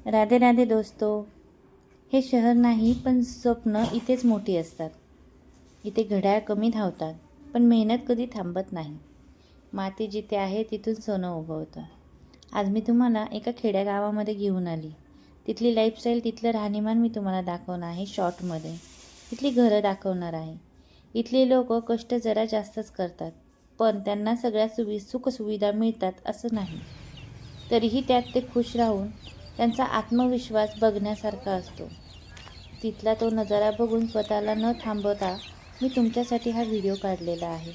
राधे राधे दोस्तों, हे शहर नाही पण स्वप्न इथेच मोठी असतात. इथे घड्याळ कमी धावतात पण मेहनत कधी थांबत नाही. माती जिथे आहे तिथून सोनं उगवतं. आज मी तुम्हाला एका खेड्यागावामध्ये घेऊन आली. तिथली लाईफस्टाईल, तिथलं राहणीमान मी तुम्हाला दाखवणार आहे शॉर्टमध्ये. इथली घरं दाखवणार आहे. इथले लोक कष्ट जरा जास्तच करतात पण त्यांना सगळ्या सुखसुविधा मिळतात असं नाही. तरीही त्यात ते खुश राहून त्यांचा आत्मविश्वास बघण्यासारखा असतो. तिथला तो नजारा बघून स्वतःला न थांबवता मी तुमच्यासाठी हा व्हिडिओ काढलेला आहे.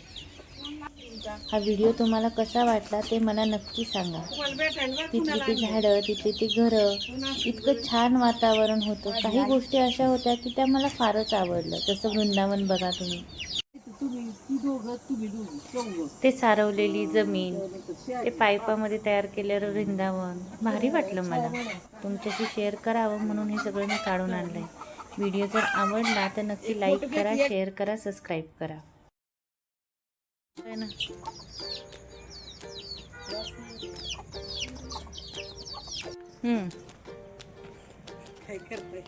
हा व्हिडिओ तुम्हाला कसा वाटला ते मला नक्की सांगा. तिथली ती झाडं, तिथली ती घरं, इतकं छान वातावरण होतं. काही गोष्टी अशा होत्या की त्या मला फारच आवडलं. जसं वृंदावन बघा तुम्ही, ते सारवलेली जमीन, ते पाईपामध्ये तयार केलेलं वृंदावन भारी वाटलं मला. तुमच्याशी शेअर करावं म्हणून हे सगळं मी काढून आणलंय. व्हिडिओ जर आवडला तर नक्की लाईक करा, शेअर करा, सबस्क्राईब करा. काय करताय?